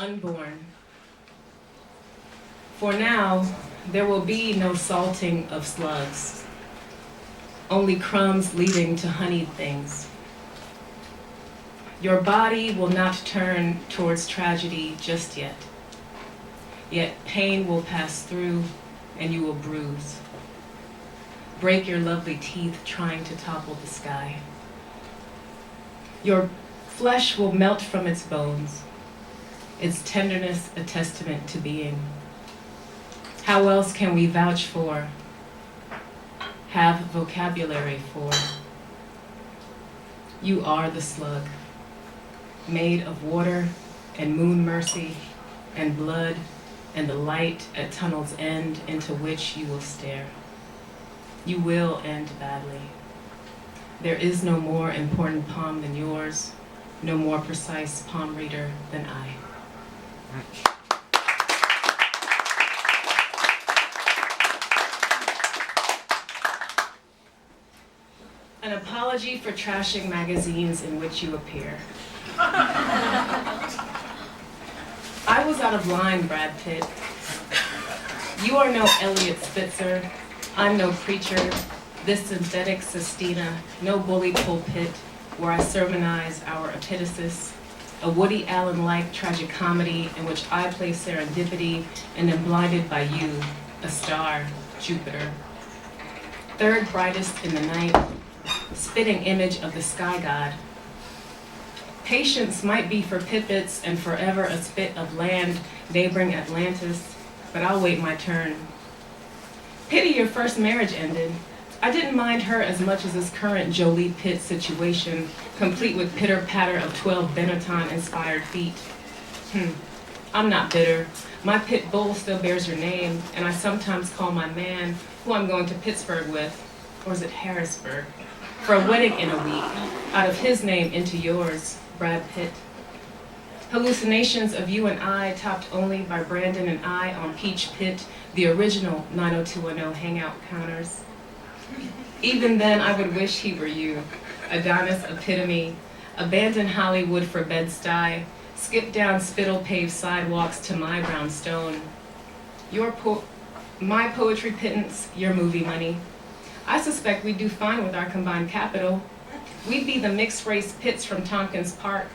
unborn. For now, there will be no salting of slugs, only crumbs leading to honeyed things. Your body will not turn towards tragedy just yet. Yet pain will pass through and you will bruise. Break your lovely teeth trying to topple the sky. Your flesh will melt from its bones, its tenderness a testament to being. How else can we vouch for, have vocabulary for? You are the slug, made of water and moon mercy and blood and the light at tunnel's end into which you will stare. You will end badly. There is no more important palm than yours, no more precise palm reader than I. An apology for trashing magazines in which you appear. I was out of line, Brad Pitt. You are no Elliot Spitzer. I'm no preacher. This synthetic Sistina, no bully pulpit where I sermonize our epitasis. A Woody Allen-like tragic comedy in which I play serendipity and am blinded by you, a star, Jupiter. Third brightest in the night, spitting image of the sky god. Patience might be for pipits and forever a spit of land neighboring Atlantis, but I'll wait my turn. Pity your first marriage ended. I didn't mind her as much as this current Jolie Pitt situation, complete with pitter-patter of 12 Benetton-inspired feet. I'm not bitter. My pit bull still bears your name, and I sometimes call my man, who I'm going to Pittsburgh with, or is it Harrisburg, for a wedding in a week, out of his name into yours, Brad Pitt. Hallucinations of you and I, topped only by Brandon and I on Peach Pit, the original 90210 hangout counters. Even then, I would wish he were you, Adonis epitome, abandon Hollywood for Bed-Stuy, skip down spittle-paved sidewalks to my brownstone. My poetry pittance, your movie money. I suspect we'd do fine with our combined capital. We'd be the mixed-race Pitts from Tompkins Park.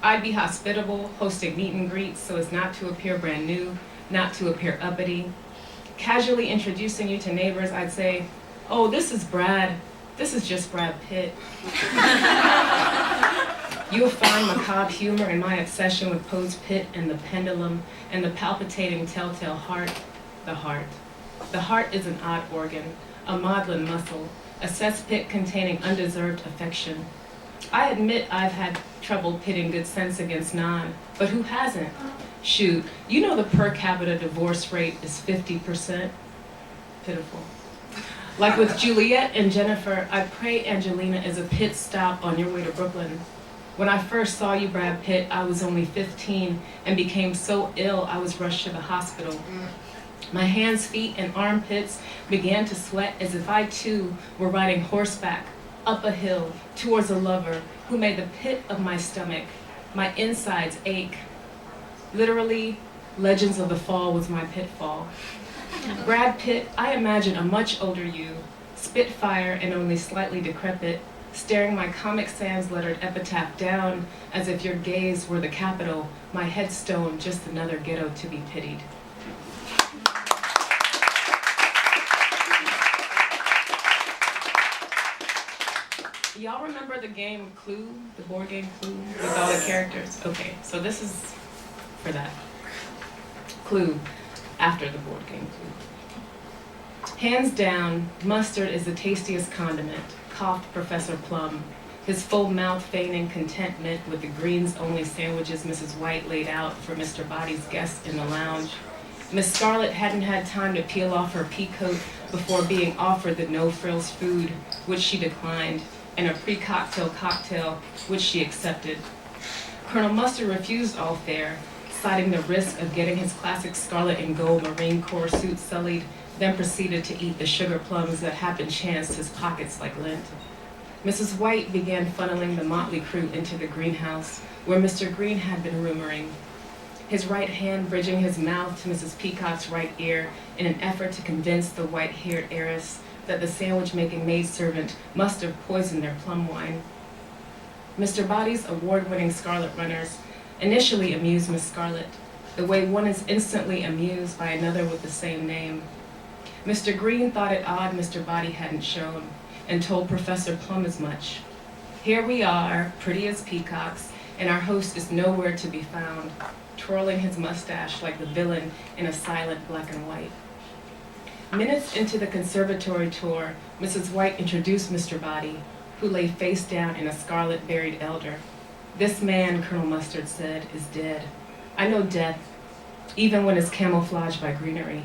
I'd be hospitable, hosting meet and greets so as not to appear brand new, not to appear uppity. Casually introducing you to neighbors, I'd say, "Oh, this is Brad. This is just Brad Pitt." You'll find macabre humor in my obsession with Poe's Pit and the pendulum and the palpitating telltale heart, the heart. The heart is an odd organ, a maudlin muscle, a cesspit containing undeserved affection. I admit I've had trouble pitting good sense against none, but who hasn't? Shoot, you know the per capita divorce rate is 50%. Pitiful. Like with Juliet and Jennifer, I pray Angelina is a pit stop on your way to Brooklyn. When I first saw you, Brad Pitt, I was only 15 and became so ill I was rushed to the hospital. My hands, feet, and armpits began to sweat as if I too were riding horseback up a hill towards a lover who made the pit of my stomach, my insides ache. Literally, Legends of the Fall was my pitfall. Brad Pitt, I imagine a much older you, spitfire and only slightly decrepit, staring my Comic Sans lettered epitaph down as if your gaze were the capital, my headstone just another ghetto to be pitied. Y'all remember the game Clue, the board game Clue, with all the characters? Okay, so this is for that. Clue, after the board game Clue. Hands down, mustard is the tastiest condiment, coughed Professor Plum, his full mouth feigning contentment with the greens-only sandwiches Mrs. White laid out for Mr. Body's guests in the lounge. Miss Scarlett hadn't had time to peel off her peacoat before being offered the no-frills food, which she declined, and a pre-cocktail cocktail, which she accepted. Colonel Mustard refused all fare, citing the risk of getting his classic scarlet and gold Marine Corps suit sullied, then proceeded to eat the sugar plums that happened chanced his pockets like lint. Mrs. White began funneling the motley crew into the greenhouse, where Mr. Green had been rumoring. his right hand bridging his mouth to Mrs. Peacock's right ear in an effort to convince the white-haired heiress that the sandwich-making maidservant must have poisoned their plum wine. Mr. Body's award-winning Scarlet Runners initially amused Miss Scarlet, the way one is instantly amused by another with the same name. Mr. Green thought it odd Mr. Body hadn't shown, and told Professor Plum as much. Here we are, pretty as peacocks, and our host is nowhere to be found, twirling his mustache like the villain in a silent black and white. Minutes into the conservatory tour, Mrs. White introduced Mr. Body, who lay face down in a scarlet-berried elder. This man, Colonel Mustard said, is dead. I know death, even when it's camouflaged by greenery.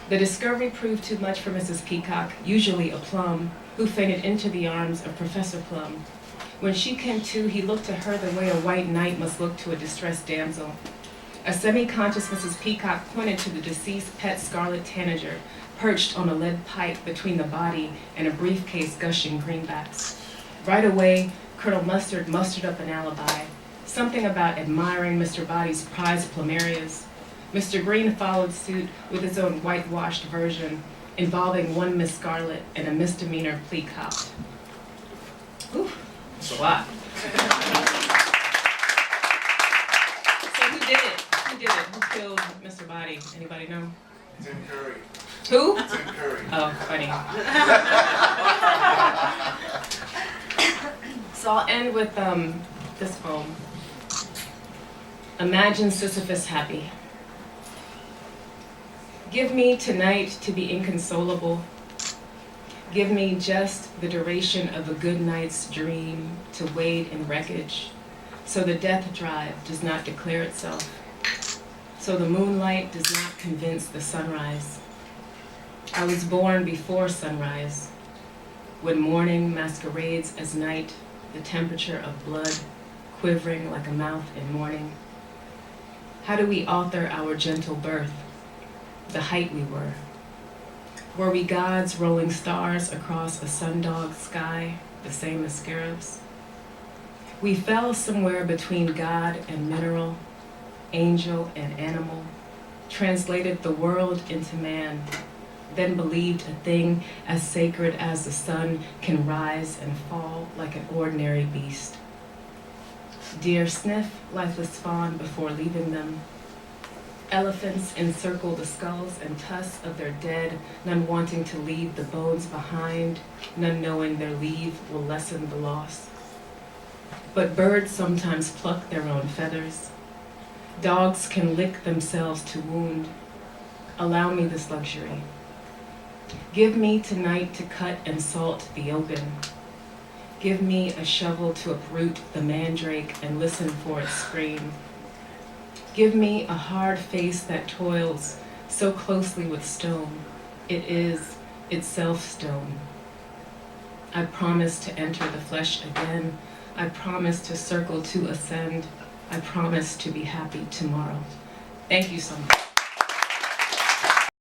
The discovery proved too much for Mrs. Peacock, usually a plum, who fainted into the arms of Professor Plum. When she came to, he looked to her the way a white knight must look to a distressed damsel. A semi-conscious Mrs. Peacock pointed to the deceased pet scarlet tanager, perched on a lead pipe between the body and a briefcase gushing greenbacks. Right away, Colonel Mustard mustered up an alibi, something about admiring Mr. Body's prized plumerias. Mr. Green followed suit with his own whitewashed version, involving one Miss Scarlet and a misdemeanor plea cop. Ooh, that's a lot. So who did it? Who did it? Who killed Mr. Body? Anybody know? Tim Curry. Who? Tim Curry. Oh, funny. So I'll end with this poem. Imagine Sisyphus happy. Give me tonight to be inconsolable. Give me just the duration of a good night's dream to wade in wreckage, so the death drive does not declare itself, so the moonlight does not convince the sunrise. I was born before sunrise, when morning masquerades as night, the temperature of blood quivering like a mouth in mourning. How do we author our gentle birth, the height we were? Were we gods rolling stars across a sundog sky, the same as scarabs? We fell somewhere between God and mineral, angel and animal, translated the world into man, then believed a thing as sacred as the sun can rise and fall like an ordinary beast. Deer sniff lifeless fawn before leaving them. Elephants encircle the skulls and tusks of their dead, none wanting to leave the bones behind, none knowing their leave will lessen the loss. But birds sometimes pluck their own feathers. Dogs can lick themselves to wound. Allow me this luxury. Give me tonight to cut and salt the open. Give me a shovel to uproot the mandrake and listen for it scream. Give me a hard face that toils so closely with stone. It is itself stone. I promise to enter the flesh again. I promise to circle to ascend. I promise to be happy tomorrow. Thank you so much.